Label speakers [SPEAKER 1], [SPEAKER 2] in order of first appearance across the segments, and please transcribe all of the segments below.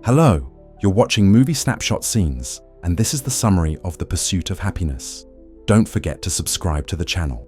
[SPEAKER 1] Hello, you're watching Movie Snapshot Scenes, and this is the summary of The Pursuit of Happyness. Don't forget to subscribe to the channel.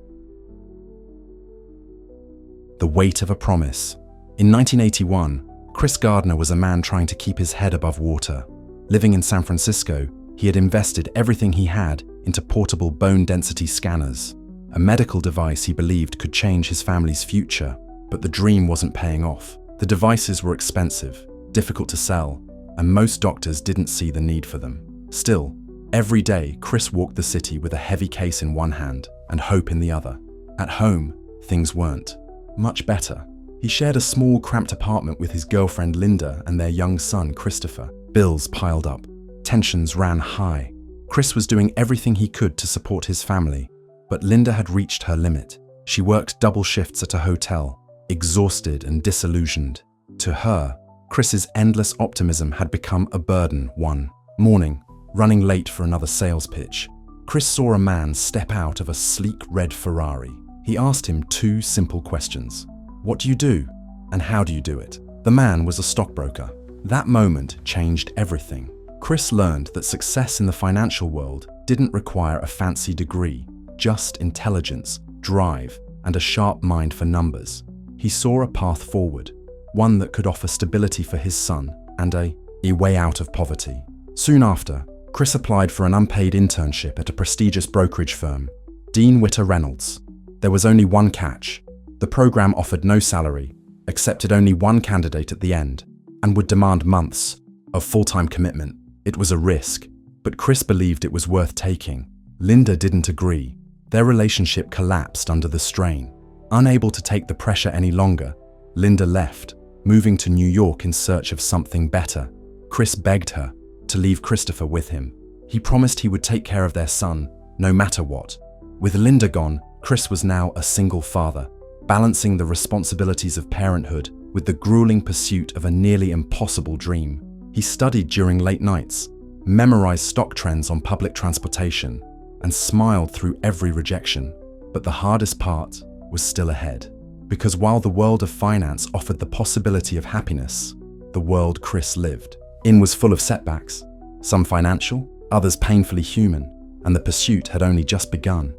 [SPEAKER 1] The Weight of a Promise. In 1981, Chris Gardner was a man trying to keep his head above water. Living in San Francisco, he had invested everything he had into portable bone density scanners, a medical device he believed could change his family's future. But the dream wasn't paying off. The devices were expensive, difficult to sell, and most doctors didn't see the need for them. Still, every day Chris walked the city with a heavy case in one hand and hope in the other. At home, things weren't much better. He shared a small, cramped apartment with his girlfriend Linda and their young son Christopher. Bills piled up. Tensions ran high. Chris was doing everything he could to support his family, but Linda had reached her limit. She worked double shifts at a hotel, exhausted and disillusioned. To her, Chris's endless optimism had become a burden. One morning, running late for another sales pitch, Chris saw a man step out of a sleek red Ferrari. He asked him two simple questions. What do you do, and how do you do it? The man was a stockbroker. That moment changed everything. Chris learned that success in the financial world didn't require a fancy degree, just intelligence, drive, and a sharp mind for numbers. He saw a path forward, one that could offer stability for his son and a way out of poverty. Soon after, Chris applied for an unpaid internship at a prestigious brokerage firm, Dean Witter Reynolds. There was only one catch. The program offered no salary, accepted only one candidate at the end, and would demand months of full-time commitment. It was a risk, but Chris believed it was worth taking. Linda didn't agree. Their relationship collapsed under the strain. Unable to take the pressure any longer, Linda left, moving to New York in search of something better. Chris begged her to leave Christopher with him. He promised he would take care of their son, no matter what. With Linda gone, Chris was now a single father, balancing the responsibilities of parenthood with the grueling pursuit of a nearly impossible dream. He studied during late nights, memorized stock trends on public transportation, and smiled through every rejection. But the hardest part was still ahead. Because while the world of finance offered the possibility of happiness, the world Chris lived in was full of setbacks, some financial, others painfully human, and the pursuit had only just begun.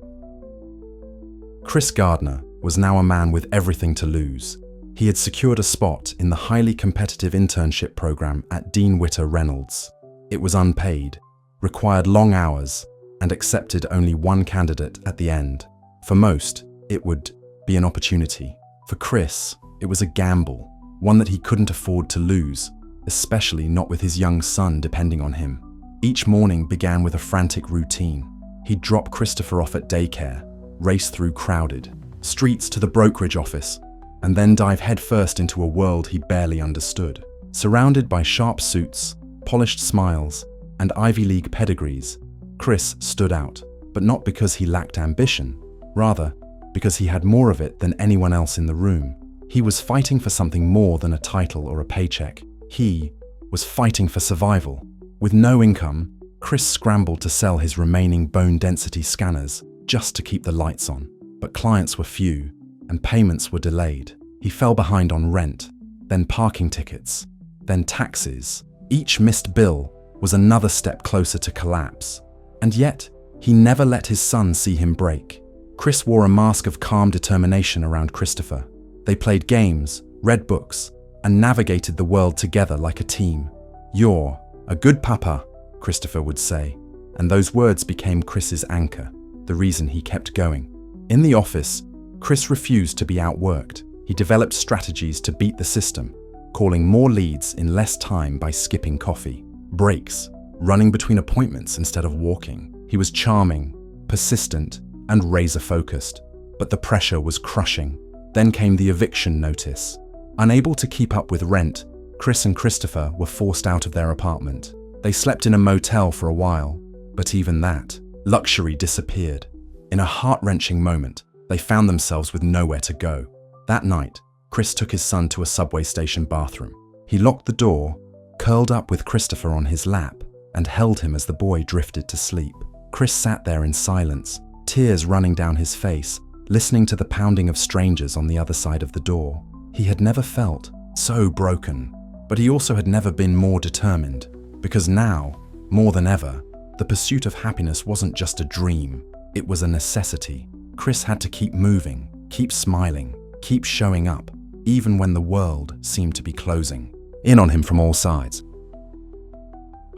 [SPEAKER 1] Chris Gardner was now a man with everything to lose. He had secured a spot in the highly competitive internship program at Dean Witter Reynolds. It was unpaid, required long hours, and accepted only one candidate at the end. For most, it would be an opportunity. For Chris, it was a gamble, one that he couldn't afford to lose, especially not with his young son depending on him. Each morning began with a frantic routine. He'd drop Christopher off at daycare, race through crowded streets to the brokerage office, and then dive headfirst into a world he barely understood. Surrounded by sharp suits, polished smiles, and Ivy League pedigrees, Chris stood out, but not because he lacked ambition, rather because he had more of it than anyone else in the room. He was fighting for something more than a title or a paycheck. He was fighting for survival. With no income, Chris scrambled to sell his remaining bone density scanners just to keep the lights on. But clients were few, and payments were delayed. He fell behind on rent, then parking tickets, then taxes. Each missed bill was another step closer to collapse. And yet, he never let his son see him break. Chris wore a mask of calm determination around Christopher. They played games, read books, and navigated the world together like a team. "You're a good papa," Christopher would say, and those words became Chris's anchor, the reason he kept going. In the office, Chris refused to be outworked. He developed strategies to beat the system, calling more leads in less time by skipping coffee breaks, running between appointments instead of walking. He was charming, persistent, and razor-focused, but the pressure was crushing. Then came the eviction notice. Unable to keep up with rent, Chris and Christopher were forced out of their apartment. They slept in a motel for a while, but even that luxury disappeared. In a heart-wrenching moment, they found themselves with nowhere to go. That night, Chris took his son to a subway station bathroom. He locked the door, curled up with Christopher on his lap, and held him as the boy drifted to sleep. Chris sat there in silence, tears running down his face, listening to the pounding of strangers on the other side of the door. He had never felt so broken. But he also had never been more determined, because now, more than ever, the pursuit of happiness wasn't just a dream, it was a necessity. Chris had to keep moving, keep smiling, keep showing up, even when the world seemed to be closing in on him from all sides.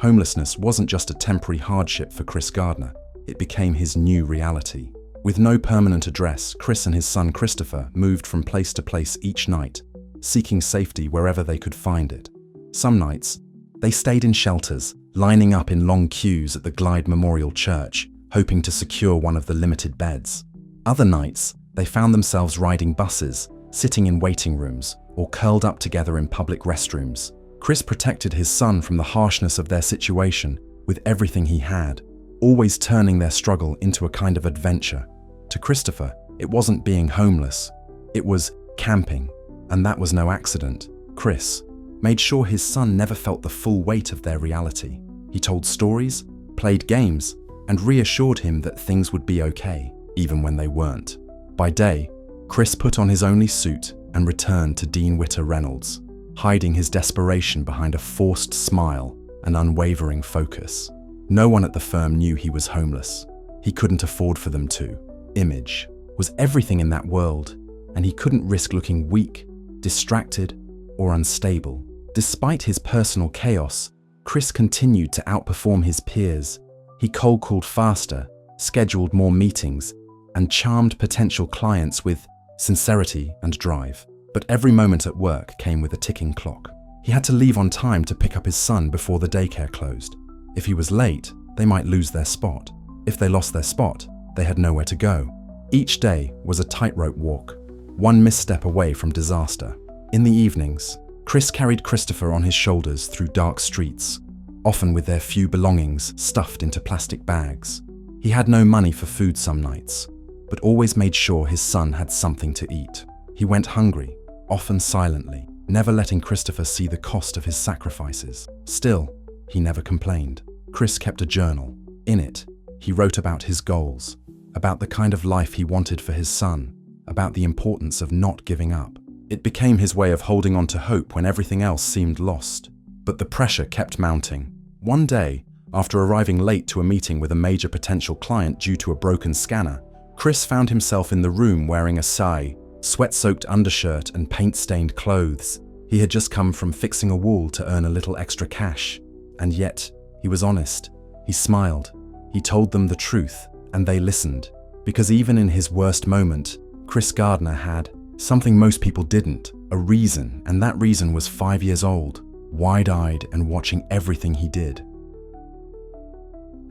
[SPEAKER 1] Homelessness wasn't just a temporary hardship for Chris Gardner, it became his new reality. With no permanent address, Chris and his son Christopher moved from place to place each night, seeking safety wherever they could find it. Some nights, they stayed in shelters, lining up in long queues at the Glide Memorial Church, hoping to secure one of the limited beds. Other nights, they found themselves riding buses, sitting in waiting rooms, or curled up together in public restrooms. Chris protected his son from the harshness of their situation with everything he had, always turning their struggle into a kind of adventure. To Christopher, it wasn't being homeless, it was camping, and that was no accident. Chris made sure his son never felt the full weight of their reality. He told stories, played games, and reassured him that things would be okay, even when they weren't. By day, Chris put on his only suit and returned to Dean Witter Reynolds, hiding his desperation behind a forced smile and unwavering focus. No one at the firm knew he was homeless. He couldn't afford for them to. Image was everything in that world, and he couldn't risk looking weak, distracted, or unstable. Despite his personal chaos, Chris continued to outperform his peers. He cold called faster, scheduled more meetings, and charmed potential clients with sincerity and drive. But every moment at work came with a ticking clock. He had to leave on time to pick up his son before the daycare closed. If he was late, they might lose their spot. If they lost their spot, they had nowhere to go. Each day was a tightrope walk, one misstep away from disaster. In the evenings, Chris carried Christopher on his shoulders through dark streets, often with their few belongings stuffed into plastic bags. He had no money for food some nights, but always made sure his son had something to eat. He went hungry, often silently, never letting Christopher see the cost of his sacrifices. Still, he never complained. Chris kept a journal. In it, he wrote about his goals, about the kind of life he wanted for his son, about the importance of not giving up. It became his way of holding on to hope when everything else seemed lost. But the pressure kept mounting. One day, after arriving late to a meeting with a major potential client due to a broken scanner, Chris found himself in the room wearing a sweat-soaked undershirt and paint-stained clothes. He had just come from fixing a wall to earn a little extra cash. And yet, he was honest. He smiled. He told them the truth, and they listened. Because even in his worst moment, Chris Gardner had something most people didn't, a reason, and that reason was 5 years old, wide-eyed and watching everything he did.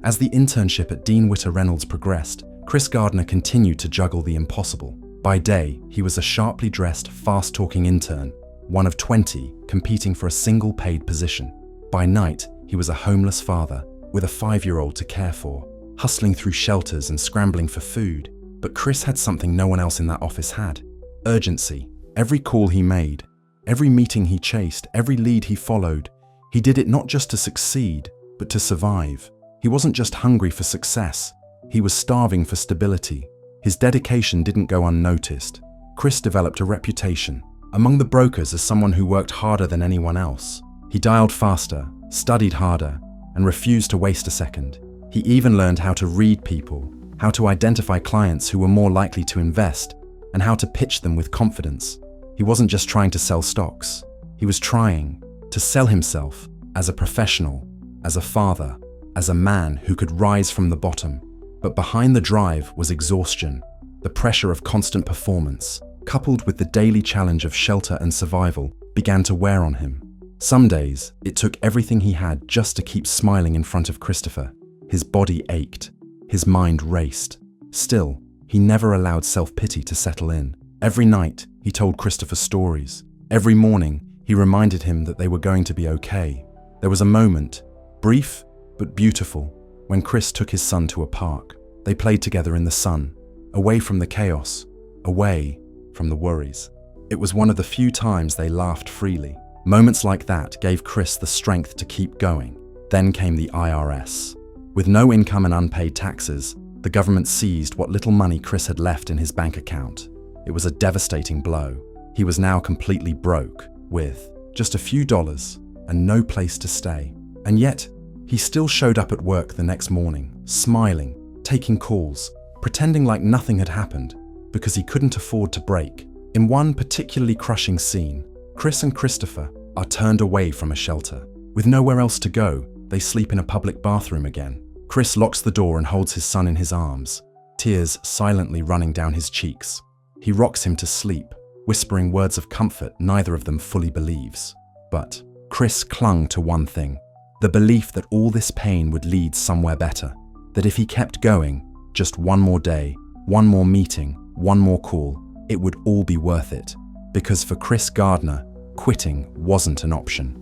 [SPEAKER 1] As the internship at Dean Witter Reynolds progressed, Chris Gardner continued to juggle the impossible. By day, he was a sharply dressed, fast-talking intern, one of 20 competing for a single paid position. By night, he was a homeless father with a 5-year-old to care for, hustling through shelters and scrambling for food. But Chris had something no one else in that office had: urgency. Every call he made, every meeting he chased, every lead he followed, he did it not just to succeed, but to survive. He wasn't just hungry for success, he was starving for stability. His dedication didn't go unnoticed. Chris developed a reputation among the brokers as someone who worked harder than anyone else. He dialed faster, studied harder, and refused to waste a second. He even learned how to read people, how to identify clients who were more likely to invest, and how to pitch them with confidence. He wasn't just trying to sell stocks. He was trying to sell himself as a professional, as a father, as a man who could rise from the bottom. But behind the drive was exhaustion, the pressure of constant performance, coupled with the daily challenge of shelter and survival, began to wear on him. Some days, it took everything he had just to keep smiling in front of Christopher. His body ached, his mind raced. Still, he never allowed self-pity to settle in. Every night, he told Christopher stories. Every morning, he reminded him that they were going to be okay. There was a moment, brief but beautiful, when Chris took his son to a park. They played together in the sun, away from the chaos, away from the worries. It was one of the few times they laughed freely. Moments like that gave Chris the strength to keep going. Then came the IRS. With no income and unpaid taxes, the government seized what little money Chris had left in his bank account. It was a devastating blow. He was now completely broke, with just a few dollars, and no place to stay. And yet, he still showed up at work the next morning, smiling, taking calls, pretending like nothing had happened, because he couldn't afford to break. In one particularly crushing scene, Chris and Christopher are turned away from a shelter. With nowhere else to go, they sleep in a public bathroom again. Chris locks the door and holds his son in his arms, tears silently running down his cheeks. He rocks him to sleep, whispering words of comfort neither of them fully believes. But Chris clung to one thing, the belief that all this pain would lead somewhere better, that if he kept going, just one more day, one more meeting, one more call, it would all be worth it. Because for Chris Gardner, quitting wasn't an option.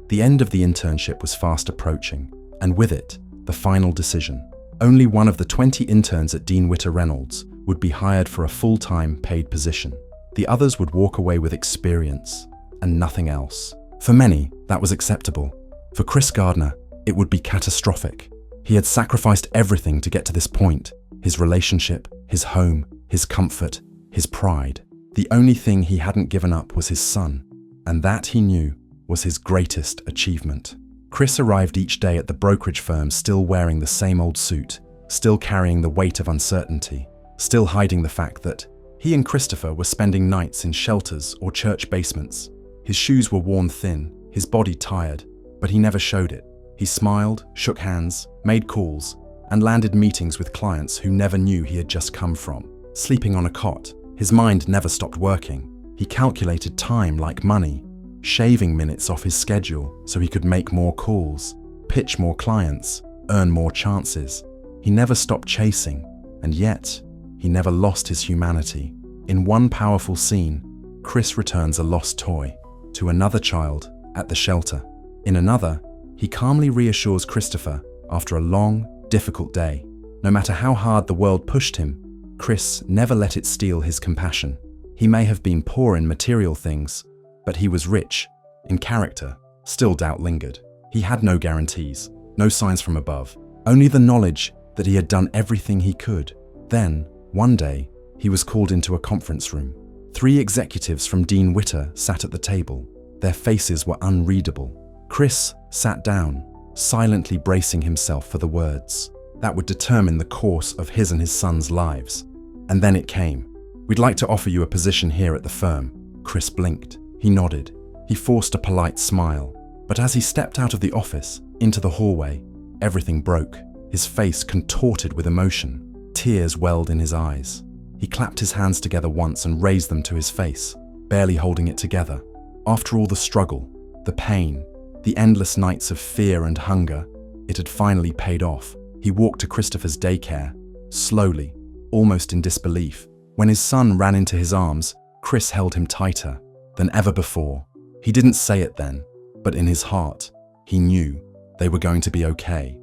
[SPEAKER 1] The end of the internship was fast approaching, and with it, the final decision. Only one of the 20 interns at Dean Witter Reynolds would be hired for a full-time paid position. The others would walk away with experience and nothing else. For many, that was acceptable. For Chris Gardner, it would be catastrophic. He had sacrificed everything to get to this point: his relationship, his home, his comfort, his pride. The only thing he hadn't given up was his son, and that, he knew, was his greatest achievement. Chris arrived each day at the brokerage firm still wearing the same old suit, still carrying the weight of uncertainty, still hiding the fact that he and Christopher were spending nights in shelters or church basements. His shoes were worn thin, his body tired, but he never showed it. He smiled, shook hands, made calls, and landed meetings with clients who never knew he had just come from. Sleeping on a cot, his mind never stopped working. He calculated time like money, shaving minutes off his schedule so he could make more calls, pitch more clients, earn more chances. He never stopped chasing, and yet, he never lost his humanity. In one powerful scene, Chris returns a lost toy to another child at the shelter. In another, he calmly reassures Christopher after a long, difficult day. No matter how hard the world pushed him, Chris never let it steal his compassion. He may have been poor in material things, but he was rich in character. Still doubt lingered. He had no guarantees, no signs from above, only the knowledge that he had done everything he could. Then, one day, he was called into a conference room. 3 executives from Dean Witter sat at the table. Their faces were unreadable. Chris sat down, silently bracing himself for the words that would determine the course of his and his son's lives. And then it came. "We'd like to offer you a position here at the firm." Chris blinked. He nodded. He forced a polite smile. But as he stepped out of the office, into the hallway, everything broke. His face contorted with emotion. Tears welled in his eyes. He clapped his hands together once and raised them to his face, barely holding it together. After all the struggle, the pain, the endless nights of fear and hunger, it had finally paid off. He walked to Christopher's daycare, slowly, almost in disbelief. When his son ran into his arms, Chris held him tighter than ever before. He didn't say it then, but in his heart, he knew they were going to be okay.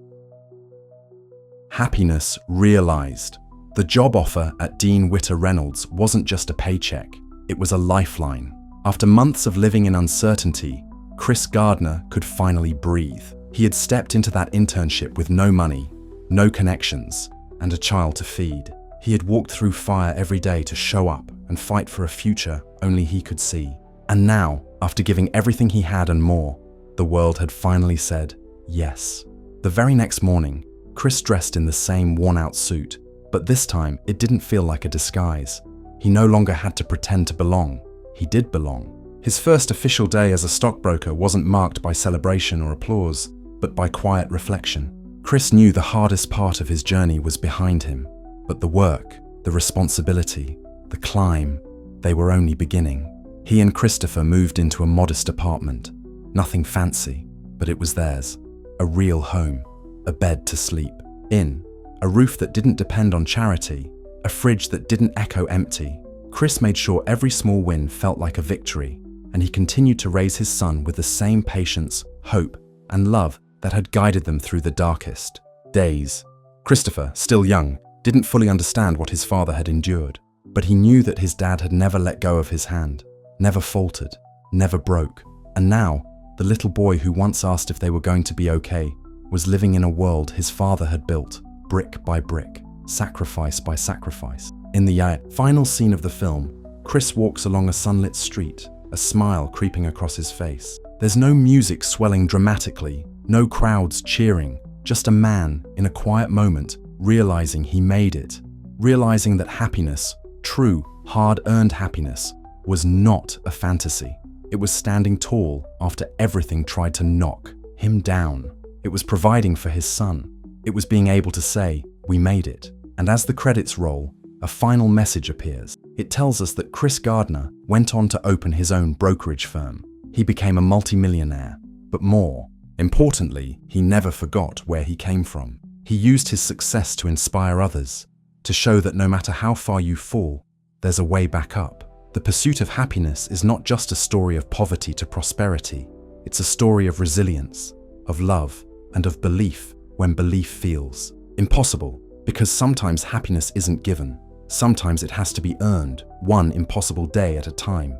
[SPEAKER 1] Happyness realized. The job offer at Dean Witter Reynolds wasn't just a paycheck, it was a lifeline. After months of living in uncertainty, Chris Gardner could finally breathe. He had stepped into that internship with no money, no connections, and a child to feed. He had walked through fire every day to show up and fight for a future only he could see. And now, after giving everything he had and more, the world had finally said yes. The very next morning, Chris dressed in the same worn-out suit, but this time it didn't feel like a disguise. He no longer had to pretend to belong. He did belong. His first official day as a stockbroker wasn't marked by celebration or applause, but by quiet reflection. Chris knew the hardest part of his journey was behind him, but the work, the responsibility, the climb, they were only beginning. He and Christopher moved into a modest apartment. Nothing fancy, but it was theirs. A real home, a bed to sleep in, a roof that didn't depend on charity, a fridge that didn't echo empty. Chris made sure every small win felt like a victory, and he continued to raise his son with the same patience, hope, and love that had guided them through the darkest days. Christopher, still young, didn't fully understand what his father had endured, but he knew that his dad had never let go of his hand, never faltered, never broke. And now, the little boy who once asked if they were going to be okay was living in a world his father had built, brick by brick, sacrifice by sacrifice. In the final scene of the film, Chris walks along a sunlit street, a smile creeping across his face. There's no music swelling dramatically, no crowds cheering, just a man in a quiet moment realizing he made it, realizing that happiness, true, hard-earned happiness, was not a fantasy. It was standing tall after everything tried to knock him down. It was providing for his son. It was being able to say, "We made it." And as the credits roll, a final message appears. It tells us that Chris Gardner went on to open his own brokerage firm. He became a multimillionaire, but more importantly, he never forgot where he came from. He used his success to inspire others, to show that no matter how far you fall, there's a way back up. The Pursuit of Happyness is not just a story of poverty to prosperity. It's a story of resilience, of love, and of belief when belief feels impossible. Because sometimes happiness isn't given. Sometimes it has to be earned, one impossible day at a time.